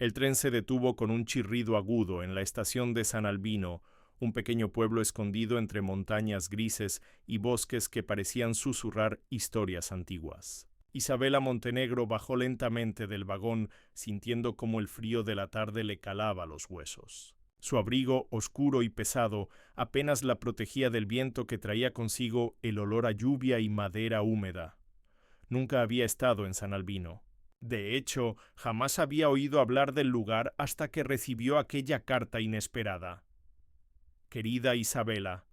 El tren se detuvo con un chirrido agudo en la estación de San Albino, un pequeño pueblo escondido entre montañas grises y bosques que parecían susurrar historias antiguas. Isabela Montenegro bajó lentamente del vagón, sintiendo cómo el frío de la tarde le calaba los huesos. Su abrigo, oscuro y pesado, apenas la protegía del viento que traía consigo el olor a lluvia y madera húmeda. Nunca había estado en San Albino. De hecho, jamás había oído hablar del lugar hasta que recibió aquella carta inesperada. Querida Isabela,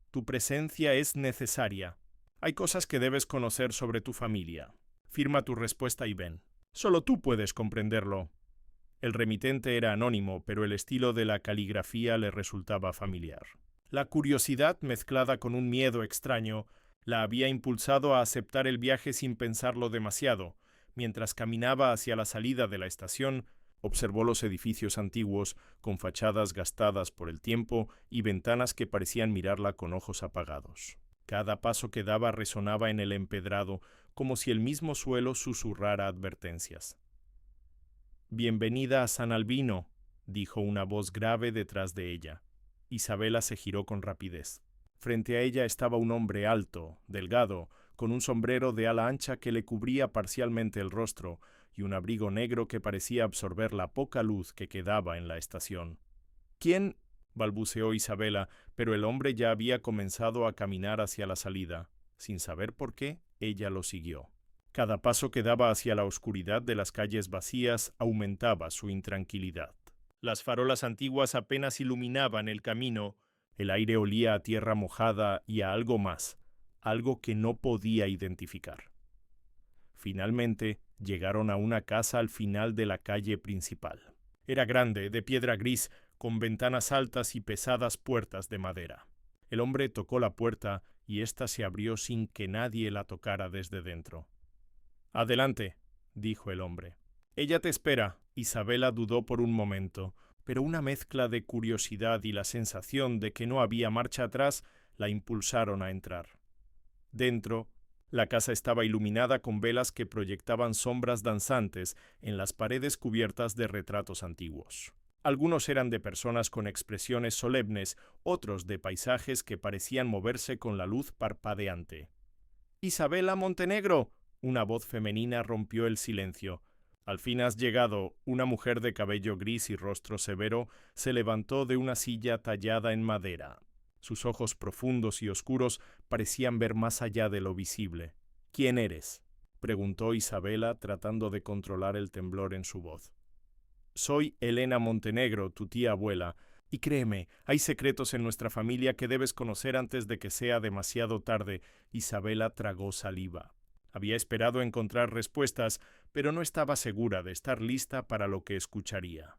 tu presencia es necesaria. Hay cosas que debes conocer sobre tu familia. Firma tu respuesta y ven. Solo tú puedes comprenderlo. El remitente era anónimo, pero el estilo de la caligrafía le resultaba familiar. La curiosidad, mezclada con un miedo extraño, la había impulsado a aceptar el viaje sin pensarlo demasiado. Mientras caminaba hacia la salida de la estación, observó los edificios antiguos, con fachadas gastadas por el tiempo y ventanas que parecían mirarla con ojos apagados. Cada paso que daba resonaba en el empedrado, como si el mismo suelo susurrara advertencias. «Bienvenida a San Albino», dijo una voz grave detrás de ella. Isabela se giró con rapidez. Frente a ella estaba un hombre alto, delgado, con un sombrero de ala ancha que le cubría parcialmente el rostro y un abrigo negro que parecía absorber la poca luz que quedaba en la estación. «¿Quién?» balbuceó Isabela, pero el hombre ya había comenzado a caminar hacia la salida. Sin saber por qué, ella lo siguió. Cada paso que daba hacia la oscuridad de las calles vacías aumentaba su intranquilidad. Las farolas antiguas apenas iluminaban el camino. El aire olía a tierra mojada y a algo más, algo que no podía identificar. Finalmente, llegaron a una casa al final de la calle principal. Era grande, de piedra gris, con ventanas altas y pesadas puertas de madera. El hombre tocó la puerta y ésta se abrió sin que nadie la tocara desde dentro. «Adelante», dijo el hombre. «Ella te espera». Isabela dudó por un momento, pero una mezcla de curiosidad y la sensación de que no había marcha atrás la impulsaron a entrar. Dentro, la casa estaba iluminada con velas que proyectaban sombras danzantes en las paredes cubiertas de retratos antiguos. Algunos eran de personas con expresiones solemnes, otros de paisajes que parecían moverse con la luz parpadeante. «Isabela Montenegro», una voz femenina rompió el silencio. «Al fin has llegado». Una mujer de cabello gris y rostro severo se levantó de una silla tallada en madera. Sus ojos profundos y oscuros parecían ver más allá de lo visible. «¿Quién eres?», preguntó Isabela, tratando de controlar el temblor en su voz. «Soy Elena Montenegro, tu tía abuela, y créeme, hay secretos en nuestra familia que debes conocer antes de que sea demasiado tarde». Isabela tragó saliva. Había esperado encontrar respuestas, pero no estaba segura de estar lista para lo que escucharía.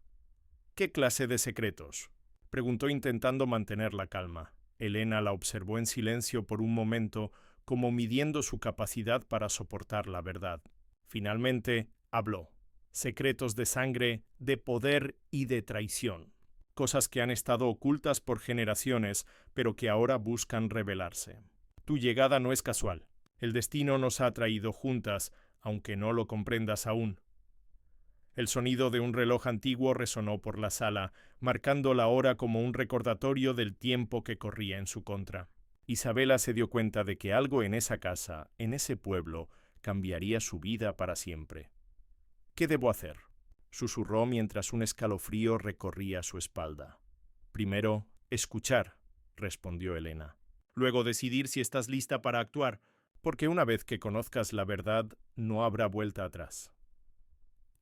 «¿Qué clase de secretos?», preguntó intentando mantener la calma. Elena la observó en silencio por un momento, como midiendo su capacidad para soportar la verdad. Finalmente, habló. «Secretos de sangre, de poder y de traición. Cosas que han estado ocultas por generaciones, pero que ahora buscan revelarse. Tu llegada no es casual. El destino nos ha traído juntas, aunque no lo comprendas aún». El sonido de un reloj antiguo resonó por la sala, marcando la hora como un recordatorio del tiempo que corría en su contra. Isabela se dio cuenta de que algo en esa casa, en ese pueblo, cambiaría su vida para siempre. «¿Qué debo hacer?», susurró mientras un escalofrío recorría su espalda. «Primero, escuchar», respondió Elena. «Luego decidir si estás lista para actuar, porque una vez que conozcas la verdad, no habrá vuelta atrás».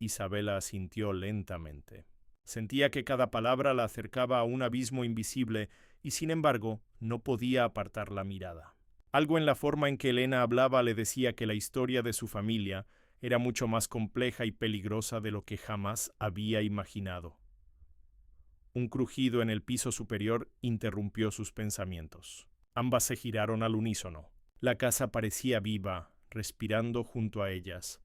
Isabela asintió lentamente. Sentía que cada palabra la acercaba a un abismo invisible y, sin embargo, no podía apartar la mirada. Algo en la forma en que Elena hablaba le decía que la historia de su familia era mucho más compleja y peligrosa de lo que jamás había imaginado. Un crujido en el piso superior interrumpió sus pensamientos. Ambas se giraron al unísono. La casa parecía viva, respirando junto a ellas.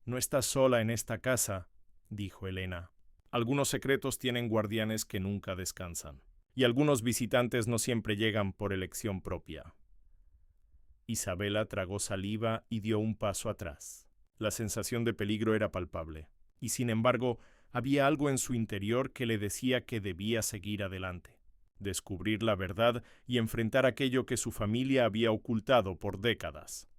«No estás sola en esta casa», dijo Elena. «Algunos secretos tienen guardianes que nunca descansan, y algunos visitantes no siempre llegan por elección propia». Isabela tragó saliva y dio un paso atrás. La sensación de peligro era palpable, y sin embargo, Había algo en su interior que le decía que debía seguir adelante, descubrir la verdad y enfrentar aquello que su familia había ocultado por décadas.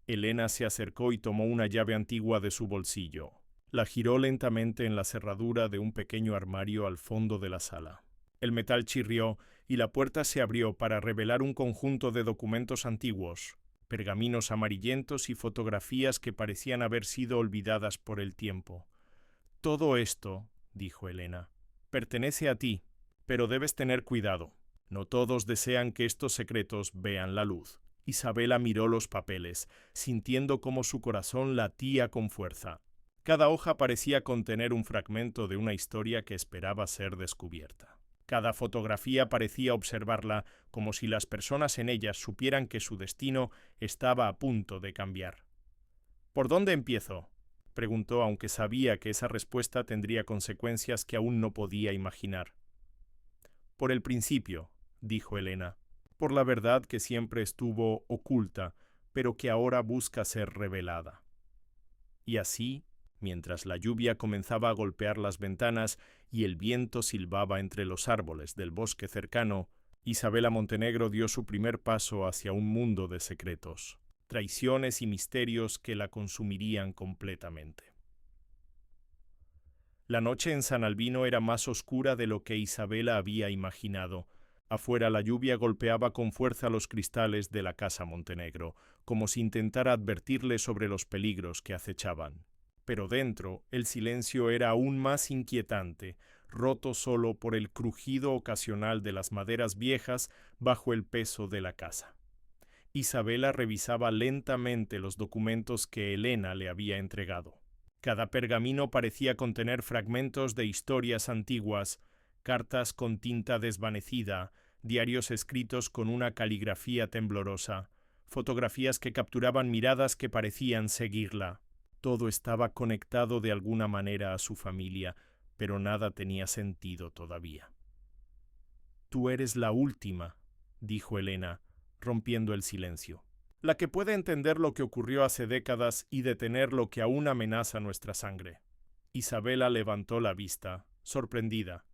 Elena se acercó y tomó una llave antigua de su bolsillo. La giró lentamente en la cerradura de un pequeño armario al fondo de la sala. El metal chirrió y la puerta se abrió para revelar un conjunto de documentos antiguos, pergaminos amarillentos y fotografías que parecían haber sido olvidadas por el tiempo. «Todo esto», dijo Elena, «pertenece a ti, pero debes tener cuidado. No todos desean que estos secretos vean la luz». Isabela miró los papeles, sintiendo cómo su corazón latía con fuerza. Cada hoja parecía contener un fragmento de una historia que esperaba ser descubierta. Cada fotografía parecía observarla como si las personas en ellas supieran que su destino estaba a punto de cambiar. «¿Por dónde empiezo?», preguntó, aunque sabía que esa respuesta tendría consecuencias que aún no podía imaginar. «Por el principio», dijo Elena, «por la verdad que siempre estuvo oculta, pero que ahora busca ser revelada». Y así, mientras la lluvia comenzaba a golpear las ventanas y el viento silbaba entre los árboles del bosque cercano, Isabela Montenegro dio su primer paso hacia un mundo de secretos, traiciones y misterios que la consumirían completamente. La noche en San Albino era más oscura de lo que Isabela había imaginado. Afuera la lluvia golpeaba con fuerza los cristales de la casa Montenegro, como si intentara advertirle sobre los peligros que acechaban. Pero dentro el silencio era aún más inquietante, roto solo por el crujido ocasional de las maderas viejas bajo el peso de la casa. Isabela revisaba lentamente los documentos que Elena le había entregado. Cada pergamino parecía contener fragmentos de historias antiguas, cartas con tinta desvanecida, diarios escritos con una caligrafía temblorosa, fotografías que capturaban miradas que parecían seguirla. Todo estaba conectado de alguna manera a su familia, pero nada tenía sentido todavía. «Tú eres la última», dijo Elena, rompiendo el silencio, «la que puede entender lo que ocurrió hace décadas y detener lo que aún amenaza nuestra sangre». Isabela levantó la vista, sorprendida.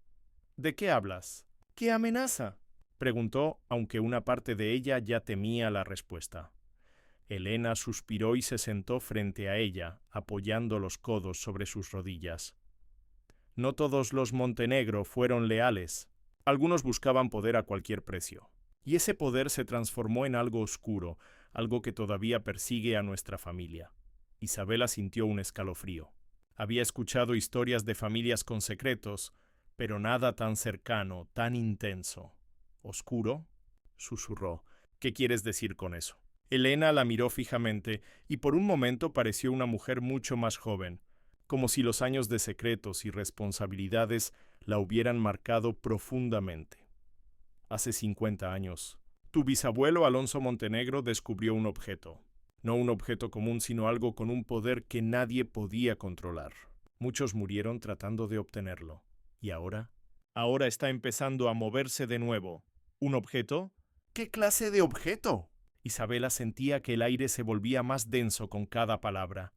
«¿De qué hablas? ¿Qué amenaza?», preguntó, aunque una parte de ella ya temía la respuesta. Elena suspiró y se sentó frente a ella, apoyando los codos sobre sus rodillas. «No todos los Montenegro fueron leales. Algunos buscaban poder a cualquier precio. Y ese poder se transformó en algo oscuro, algo que todavía persigue a nuestra familia». Isabela sintió un escalofrío. Había escuchado historias de familias con secretos, pero nada tan cercano, tan intenso. «¿Oscuro?», susurró. «¿Qué quieres decir con eso?». Elena la miró fijamente y por un momento pareció una mujer mucho más joven, como si los años de secretos y responsabilidades la hubieran marcado profundamente. «Hace 50 años, tu bisabuelo Alonso Montenegro descubrió un objeto. No un objeto común, sino algo con un poder que nadie podía controlar. Muchos murieron tratando de obtenerlo. ¿Y ahora? Ahora está empezando a moverse de nuevo. ¿Un objeto? ¿Qué clase de objeto?». Isabela sentía que el aire se volvía más denso con cada palabra.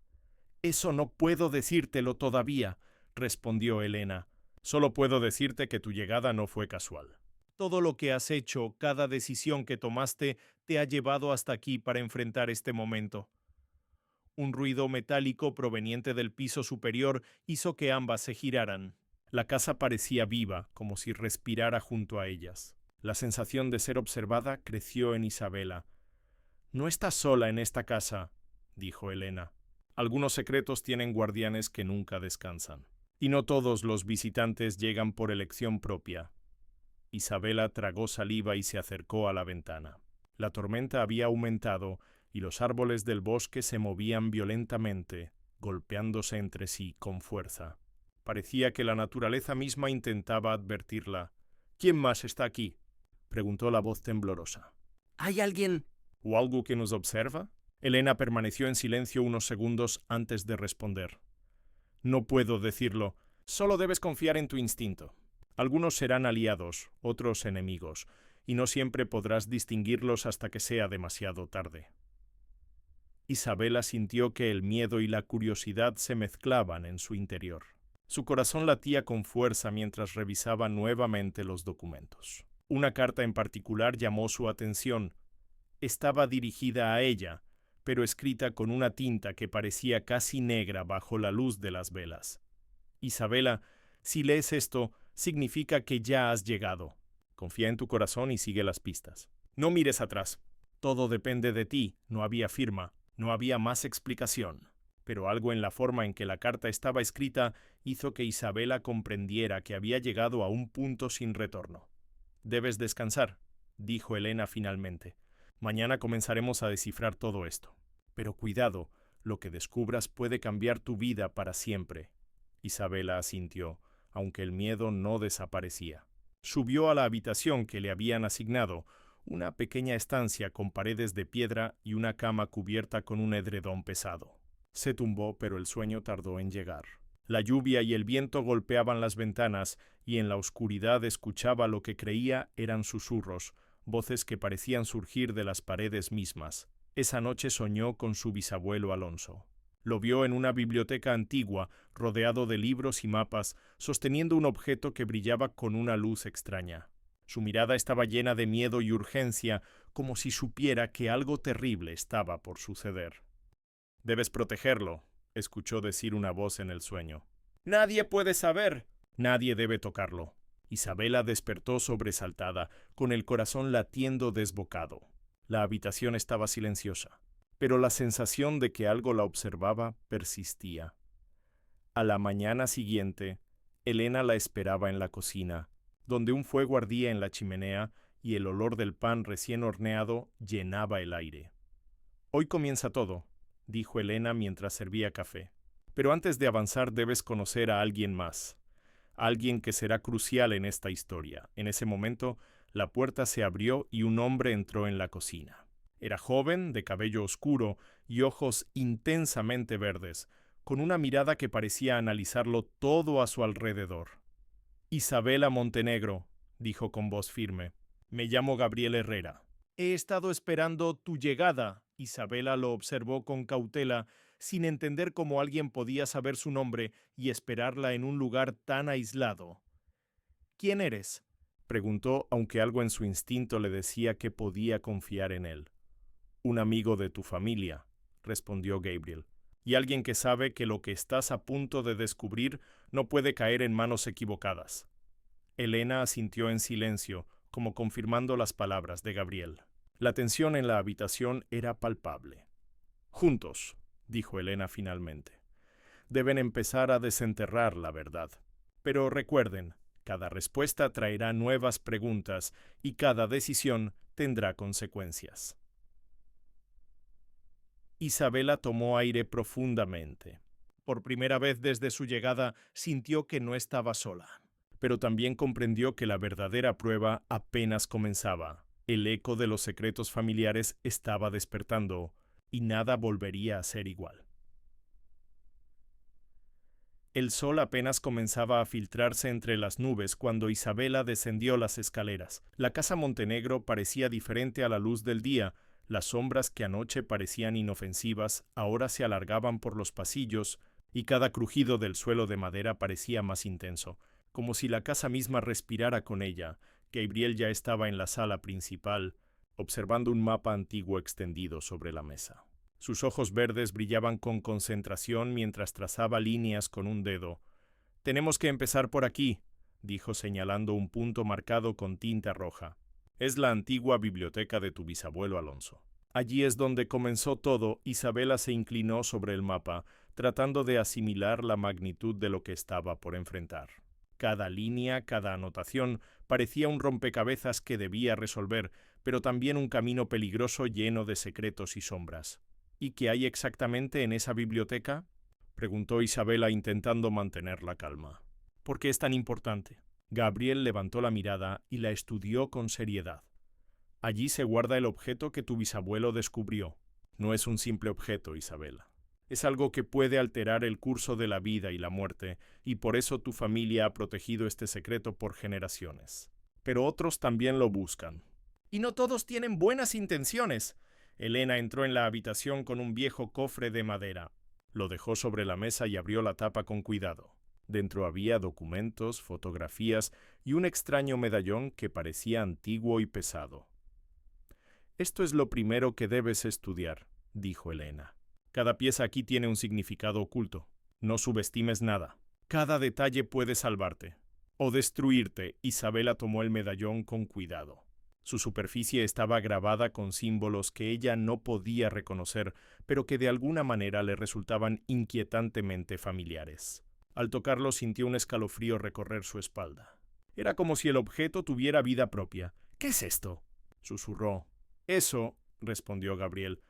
«Eso no puedo decírtelo todavía», respondió Elena. «Solo puedo decirte que tu llegada no fue casual. Todo lo que has hecho, cada decisión que tomaste, te ha llevado hasta aquí para enfrentar este momento». Un ruido metálico proveniente del piso superior hizo que ambas se giraran. La casa parecía viva, como si respirara junto a ellas. La sensación de ser observada creció en Isabela. «No estás sola en esta casa», dijo Elena. «Algunos secretos tienen guardianes que nunca descansan. Y no todos los visitantes llegan por elección propia». Isabela tragó saliva y se acercó a la ventana. La tormenta había aumentado y los árboles del bosque se movían violentamente, golpeándose entre sí con fuerza. Parecía que la naturaleza misma intentaba advertirla. «¿Quién más está aquí?», preguntó la voz temblorosa. ¿Hay alguien? ¿O algo que nos observa? Elena permaneció en silencio unos segundos antes de responder. «No puedo decirlo. Solo debes confiar en tu instinto. Algunos serán aliados, otros enemigos, y no siempre podrás distinguirlos hasta que sea demasiado tarde». Isabela sintió que el miedo y la curiosidad se mezclaban en su interior. Su corazón latía con fuerza mientras revisaba nuevamente los documentos. Una carta en particular llamó su atención. Estaba dirigida a ella, pero escrita con una tinta que parecía casi negra bajo la luz de las velas. Isabela, si lees esto, significa que ya has llegado. Confía en tu corazón y sigue las pistas. No mires atrás. Todo depende de ti. No había firma, no había más explicación. Pero algo en la forma en que la carta estaba escrita hizo que Isabela comprendiera que había llegado a un punto sin retorno. Debes descansar, dijo Elena finalmente. Mañana comenzaremos a descifrar todo esto. Pero cuidado, lo que descubras puede cambiar tu vida para siempre. Isabela asintió, aunque el miedo no desaparecía. Subió a la habitación que le habían asignado, una pequeña estancia con paredes de piedra y una cama cubierta con un edredón pesado. Se tumbó, pero el sueño tardó en llegar. La lluvia y el viento golpeaban las ventanas y en la oscuridad escuchaba lo que creía eran susurros, voces que parecían surgir de las paredes mismas. Esa noche soñó con su bisabuelo Alonso. Lo vio en una biblioteca antigua, rodeado de libros y mapas, sosteniendo un objeto que brillaba con una luz extraña. Su mirada estaba llena de miedo y urgencia, como si supiera que algo terrible estaba por suceder. «Debes protegerlo», escuchó decir una voz en el sueño. «Nadie puede saber». «Nadie debe tocarlo». Isabela despertó sobresaltada, con el corazón latiendo desbocado. La habitación estaba silenciosa, pero la sensación de que algo la observaba persistía. A la mañana siguiente, Elena la esperaba en la cocina, donde un fuego ardía en la chimenea y el olor del pan recién horneado llenaba el aire. «Hoy comienza todo», dijo Elena mientras servía café. «Pero antes de avanzar debes conocer a alguien más, alguien que será crucial en esta historia». En ese momento, la puerta se abrió y un hombre entró en la cocina. Era joven, de cabello oscuro y ojos intensamente verdes, con una mirada que parecía analizarlo todo a su alrededor. «Isabela Montenegro», dijo con voz firme. «Me llamo Gabriel Herrera. He estado esperando tu llegada». Isabela lo observó con cautela, sin entender cómo alguien podía saber su nombre y esperarla en un lugar tan aislado. «¿Quién eres?», preguntó, aunque algo en su instinto le decía que podía confiar en él. «Un amigo de tu familia», respondió Gabriel, «y alguien que sabe que lo que estás a punto de descubrir no puede caer en manos equivocadas». Elena asintió en silencio, como confirmando las palabras de Gabriel. La tensión en la habitación era palpable. «Juntos», dijo Elena finalmente. «Deben empezar a desenterrar la verdad. Pero recuerden, cada respuesta traerá nuevas preguntas y cada decisión tendrá consecuencias». Isabela tomó aire profundamente. Por primera vez desde su llegada sintió que no estaba sola. Pero también comprendió que la verdadera prueba apenas comenzaba. El eco de los secretos familiares estaba despertando, y nada volvería a ser igual. El sol apenas comenzaba a filtrarse entre las nubes cuando Isabela descendió las escaleras. La casa Montenegro parecía diferente a la luz del día. Las sombras que anoche parecían inofensivas ahora se alargaban por los pasillos, y cada crujido del suelo de madera parecía más intenso, como si la casa misma respirara con ella. Gabriel ya estaba en la sala principal, observando un mapa antiguo extendido sobre la mesa. Sus ojos verdes brillaban con concentración mientras trazaba líneas con un dedo. «Tenemos que empezar por aquí», dijo señalando un punto marcado con tinta roja. «Es la antigua biblioteca de tu bisabuelo Alonso». Allí es donde comenzó todo. Isabela se inclinó sobre el mapa, tratando de asimilar la magnitud de lo que estaba por enfrentar. Cada línea, cada anotación, parecía un rompecabezas que debía resolver, pero también un camino peligroso lleno de secretos y sombras. «¿Y qué hay exactamente en esa biblioteca?», preguntó Isabela intentando mantener la calma. «¿Por qué es tan importante?». Gabriel levantó la mirada y la estudió con seriedad. «Allí se guarda el objeto que tu bisabuelo descubrió». «No es un simple objeto, Isabela. Es algo que puede alterar el curso de la vida y la muerte, y por eso tu familia ha protegido este secreto por generaciones. Pero otros también lo buscan. Y no todos tienen buenas intenciones». Elena entró en la habitación con un viejo cofre de madera. Lo dejó sobre la mesa y abrió la tapa con cuidado. Dentro había documentos, fotografías y un extraño medallón que parecía antiguo y pesado. «Esto es lo primero que debes estudiar», dijo Elena. «Cada pieza aquí tiene un significado oculto. No subestimes nada. Cada detalle puede salvarte o destruirte». Isabela tomó el medallón con cuidado. Su superficie estaba grabada con símbolos que ella no podía reconocer, pero que de alguna manera le resultaban inquietantemente familiares. Al tocarlo sintió un escalofrío recorrer su espalda. Era como si el objeto tuviera vida propia. «¿Qué es esto?», susurró. «Eso», respondió Gabriel,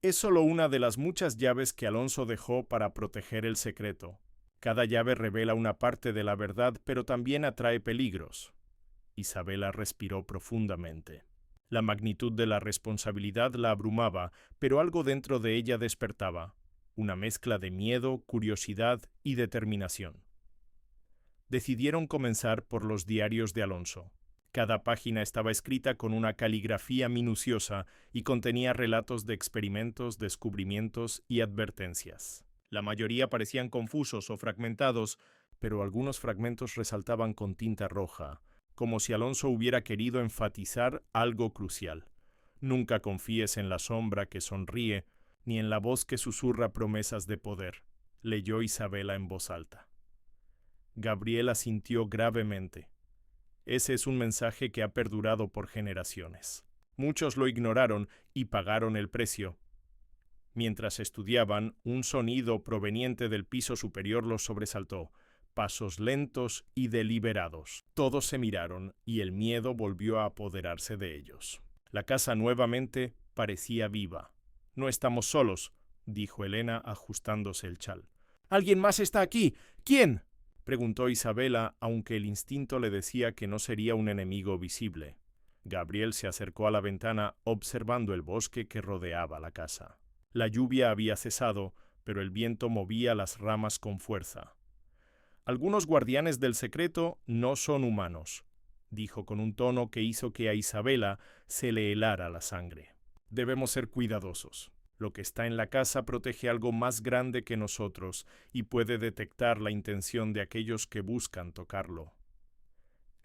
«es solo una de las muchas llaves que Alonso dejó para proteger el secreto. Cada llave revela una parte de la verdad, pero también atrae peligros». Isabela respiró profundamente. La magnitud de la responsabilidad la abrumaba, pero algo dentro de ella despertaba, una mezcla de miedo, curiosidad y determinación. Decidieron comenzar por los diarios de Alonso. Cada página estaba escrita con una caligrafía minuciosa y contenía relatos de experimentos, descubrimientos y advertencias. La mayoría parecían confusos o fragmentados, pero algunos fragmentos resaltaban con tinta roja, como si Alonso hubiera querido enfatizar algo crucial. «Nunca confíes en la sombra que sonríe, ni en la voz que susurra promesas de poder», leyó Isabela en voz alta. Gabriel asintió gravemente. Ese es un mensaje que ha perdurado por generaciones. Muchos lo ignoraron y pagaron el precio. Mientras estudiaban, un sonido proveniente del piso superior los sobresaltó. Pasos lentos y deliberados. Todos se miraron y el miedo volvió a apoderarse de ellos. La casa nuevamente parecía viva. «No estamos solos», dijo Elena ajustándose el chal. «¿Alguien más está aquí? ¿Quién?», preguntó Isabela, aunque el instinto le decía que no sería un enemigo visible. Gabriel se acercó a la ventana observando el bosque que rodeaba la casa. La lluvia había cesado, pero el viento movía las ramas con fuerza. «Algunos guardianes del secreto no son humanos», dijo con un tono que hizo que a Isabela se le helara la sangre. «Debemos ser cuidadosos. Lo que está en la casa protege algo más grande que nosotros y puede detectar la intención de aquellos que buscan tocarlo».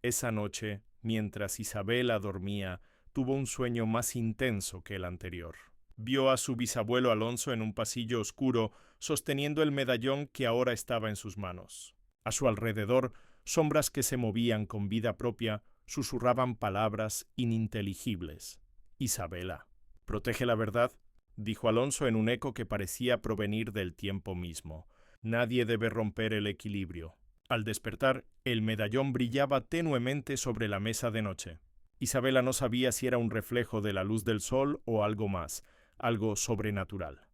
Esa noche, mientras Isabela dormía, tuvo un sueño más intenso que el anterior. Vio a su bisabuelo Alonso en un pasillo oscuro, sosteniendo el medallón que ahora estaba en sus manos. A su alrededor, sombras que se movían con vida propia susurraban palabras ininteligibles. «Isabela, protege la verdad», dijo Alonso en un eco que parecía provenir del tiempo mismo. «Nadie debe romper el equilibrio». Al despertar, el medallón brillaba tenuemente sobre la mesa de noche. Isabela no sabía si era un reflejo de la luz del sol o algo más, algo sobrenatural.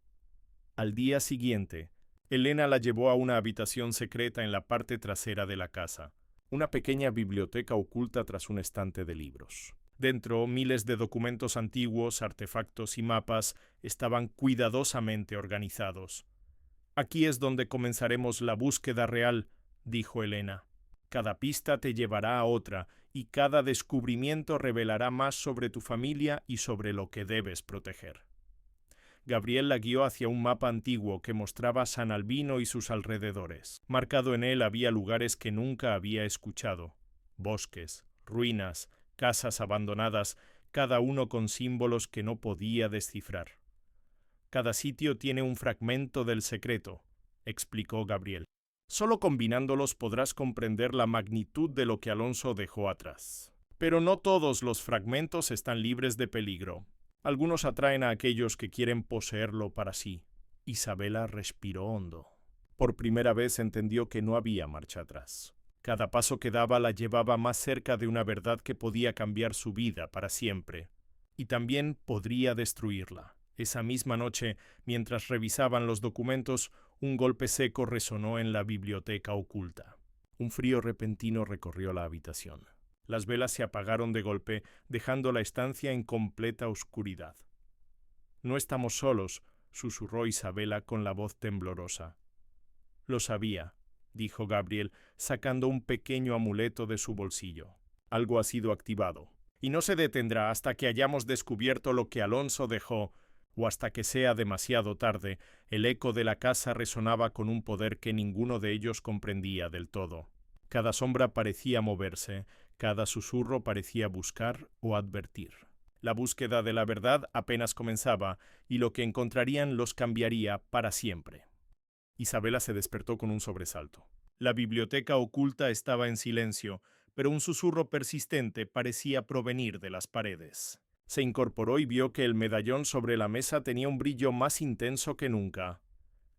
Al día siguiente, Elena la llevó a una habitación secreta en la parte trasera de la casa, una pequeña biblioteca oculta tras un estante de libros. Dentro, miles de documentos antiguos, artefactos y mapas estaban cuidadosamente organizados. «Aquí es donde comenzaremos la búsqueda real», dijo Elena. «Cada pista te llevará a otra, y cada descubrimiento revelará más sobre tu familia y sobre lo que debes proteger». Gabriel la guió hacia un mapa antiguo que mostraba San Albino y sus alrededores. Marcado en él había lugares que nunca había escuchado: bosques, ruinas, casas abandonadas, cada uno con símbolos que no podía descifrar. «Cada sitio tiene un fragmento del secreto», explicó Gabriel. «Solo combinándolos podrás comprender la magnitud de lo que Alonso dejó atrás. Pero no todos los fragmentos están libres de peligro. Algunos atraen a aquellos que quieren poseerlo para sí». Isabela respiró hondo. Por primera vez entendió que no había marcha atrás. Cada paso que daba la llevaba más cerca de una verdad que podía cambiar su vida para siempre, y también podría destruirla. Esa misma noche, mientras revisaban los documentos, un golpe seco resonó en la biblioteca oculta. Un frío repentino recorrió la habitación. Las velas se apagaron de golpe, dejando la estancia en completa oscuridad. «No estamos solos», susurró Isabela con la voz temblorosa. «Lo sabía», dijo Gabriel, sacando un pequeño amuleto de su bolsillo. «Algo ha sido activado, y no se detendrá hasta que hayamos descubierto lo que Alonso dejó, o hasta que sea demasiado tarde, el eco de la casa resonaba con un poder que ninguno de ellos comprendía del todo. Cada sombra parecía moverse, cada susurro parecía buscar o advertir. La búsqueda de la verdad apenas comenzaba, y lo que encontrarían los cambiaría para siempre. Isabela se despertó con un sobresalto. La biblioteca oculta estaba en silencio, pero un susurro persistente parecía provenir de las paredes. Se incorporó y vio que el medallón sobre la mesa tenía un brillo más intenso que nunca.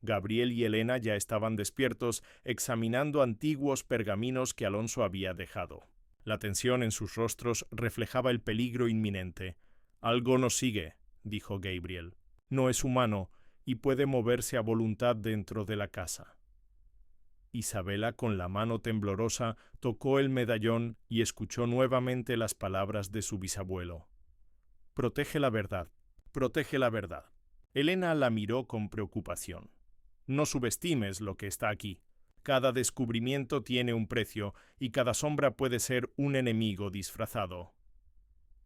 Gabriel y Elena ya estaban despiertos, examinando antiguos pergaminos que Alonso había dejado. La tensión en sus rostros reflejaba el peligro inminente. «Algo nos sigue», dijo Gabriel. «No es humano y puede moverse a voluntad dentro de la casa». Isabela, con la mano temblorosa, tocó el medallón y escuchó nuevamente las palabras de su bisabuelo. «Protege la verdad, protege la verdad». Elena la miró con preocupación. «No subestimes lo que está aquí. Cada descubrimiento tiene un precio y cada sombra puede ser un enemigo disfrazado».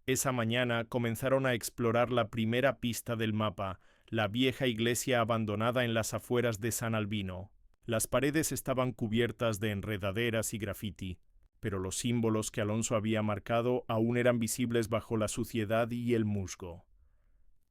Esa mañana comenzaron a explorar la primera pista del mapa, la vieja iglesia abandonada en las afueras de San Albino. Las paredes estaban cubiertas de enredaderas y grafiti, pero los símbolos que Alonso había marcado aún eran visibles bajo la suciedad y el musgo.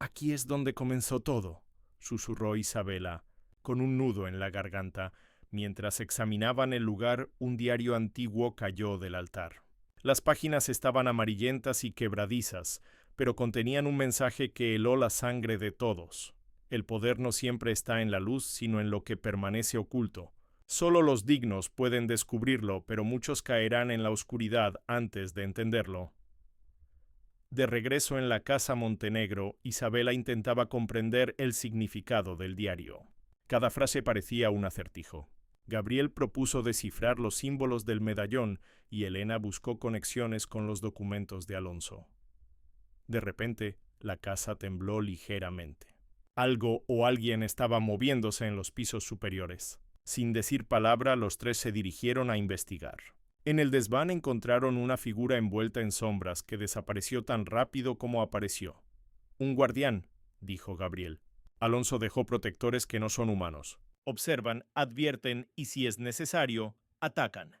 «Aquí es donde comenzó todo», susurró Isabela, con un nudo en la garganta. Mientras examinaban el lugar, un diario antiguo cayó del altar. Las páginas estaban amarillentas y quebradizas, pero contenían un mensaje que heló la sangre de todos. El poder no siempre está en la luz, sino en lo que permanece oculto. Solo los dignos pueden descubrirlo, pero muchos caerán en la oscuridad antes de entenderlo. De regreso en la casa Montenegro, Isabela intentaba comprender el significado del diario. Cada frase parecía un acertijo. Gabriel propuso descifrar los símbolos del medallón y Elena buscó conexiones con los documentos de Alonso. De repente, la casa tembló ligeramente. Algo o alguien estaba moviéndose en los pisos superiores. Sin decir palabra, los tres se dirigieron a investigar. En el desván encontraron una figura envuelta en sombras que desapareció tan rápido como apareció. «Un guardián», dijo Gabriel. «Alonso dejó protectores que no son humanos. Observan, advierten y, si es necesario, atacan».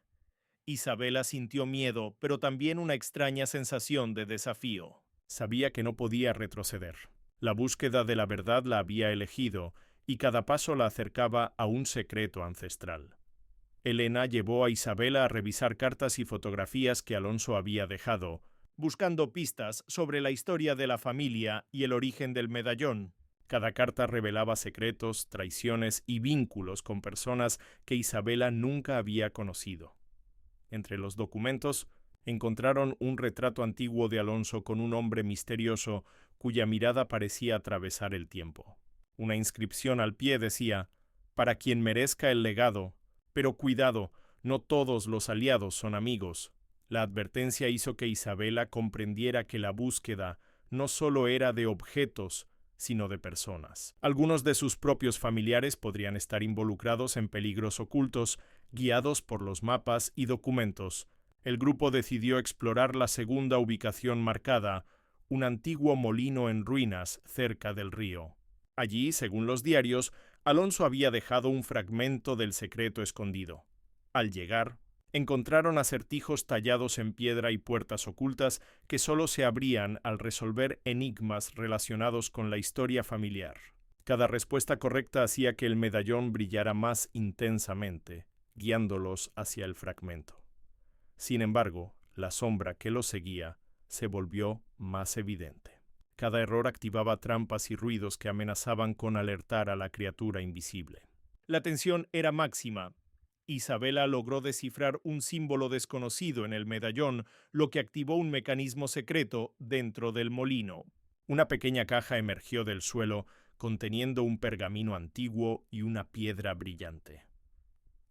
Isabela sintió miedo, pero también una extraña sensación de desafío. Sabía que no podía retroceder. La búsqueda de la verdad la había elegido, y cada paso la acercaba a un secreto ancestral. Elena llevó a Isabela a revisar cartas y fotografías que Alonso había dejado, buscando pistas sobre la historia de la familia y el origen del medallón. Cada carta revelaba secretos, traiciones y vínculos con personas que Isabela nunca había conocido. Entre los documentos encontraron un retrato antiguo de Alonso con un hombre misterioso cuya mirada parecía atravesar el tiempo. Una inscripción al pie decía: «Para quien merezca el legado, pero cuidado, no todos los aliados son amigos». La advertencia hizo que Isabela comprendiera que la búsqueda no solo era de objetos, sino de personas. Algunos de sus propios familiares podrían estar involucrados en peligros ocultos, guiados por los mapas y documentos. El grupo decidió explorar la segunda ubicación marcada, un antiguo molino en ruinas cerca del río. Allí, según los diarios, Alonso había dejado un fragmento del secreto escondido. Al llegar, encontraron acertijos tallados en piedra y puertas ocultas que solo se abrían al resolver enigmas relacionados con la historia familiar. Cada respuesta correcta hacía que el medallón brillara más intensamente, guiándolos hacia el fragmento. Sin embargo, la sombra que los seguía se volvió más evidente. Cada error activaba trampas y ruidos que amenazaban con alertar a la criatura invisible. La tensión era máxima. Isabela logró descifrar un símbolo desconocido en el medallón, lo que activó un mecanismo secreto dentro del molino. Una pequeña caja emergió del suelo, conteniendo un pergamino antiguo y una piedra brillante.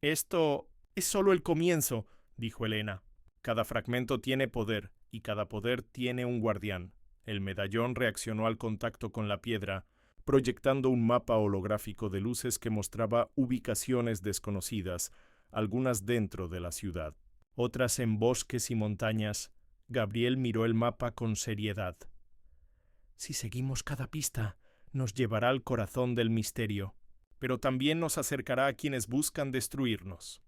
«Esto es solo el comienzo», dijo Elena. «Cada fragmento tiene poder, y cada poder tiene un guardián». El medallón reaccionó al contacto con la piedra, proyectando un mapa holográfico de luces que mostraba ubicaciones desconocidas, algunas dentro de la ciudad, otras en bosques y montañas. Gabriel miró el mapa con seriedad. «Si seguimos cada pista, nos llevará al corazón del misterio, pero también nos acercará a quienes buscan destruirnos.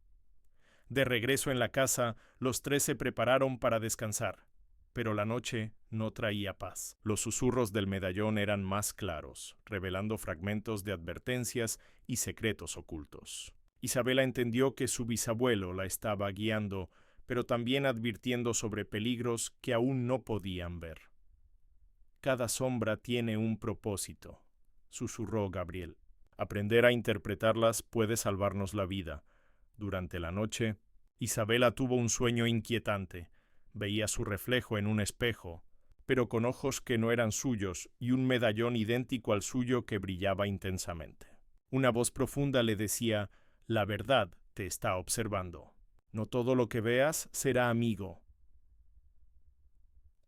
De regreso en la casa, los tres se prepararon para descansar, pero la noche no traía paz. Los susurros del medallón eran más claros, revelando fragmentos de advertencias y secretos ocultos. Isabela entendió que su bisabuelo la estaba guiando, pero también advirtiendo sobre peligros que aún no podían ver. Cada sombra tiene un propósito, susurró Gabriel. Aprender a interpretarlas puede salvarnos la vida. Durante la noche, Isabela tuvo un sueño inquietante. Veía su reflejo en un espejo, pero con ojos que no eran suyos y un medallón idéntico al suyo que brillaba intensamente. Una voz profunda le decía: «La verdad te está observando. No todo lo que veas será amigo».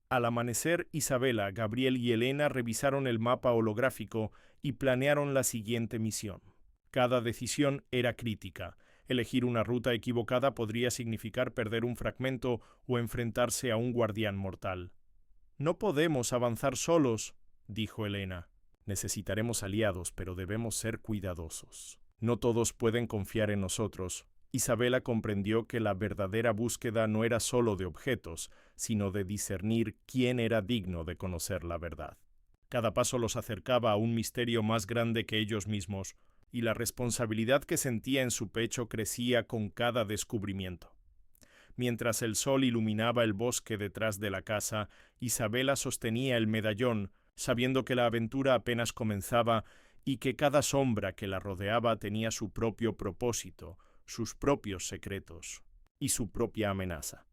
Al amanecer, Isabela, Gabriel y Elena revisaron el mapa holográfico y planearon la siguiente misión. Cada decisión era crítica. Elegir una ruta equivocada podría significar perder un fragmento o enfrentarse a un guardián mortal. «No podemos avanzar solos», dijo Elena. «Necesitaremos aliados, pero debemos ser cuidadosos. No todos pueden confiar en nosotros». Isabela comprendió que la verdadera búsqueda no era solo de objetos, sino de discernir quién era digno de conocer la verdad. Cada paso los acercaba a un misterio más grande que ellos mismos, y la responsabilidad que sentía en su pecho crecía con cada descubrimiento. Mientras el sol iluminaba el bosque detrás de la casa, Isabela sostenía el medallón, sabiendo que la aventura apenas comenzaba y que cada sombra que la rodeaba tenía su propio propósito, sus propios secretos y su propia amenaza.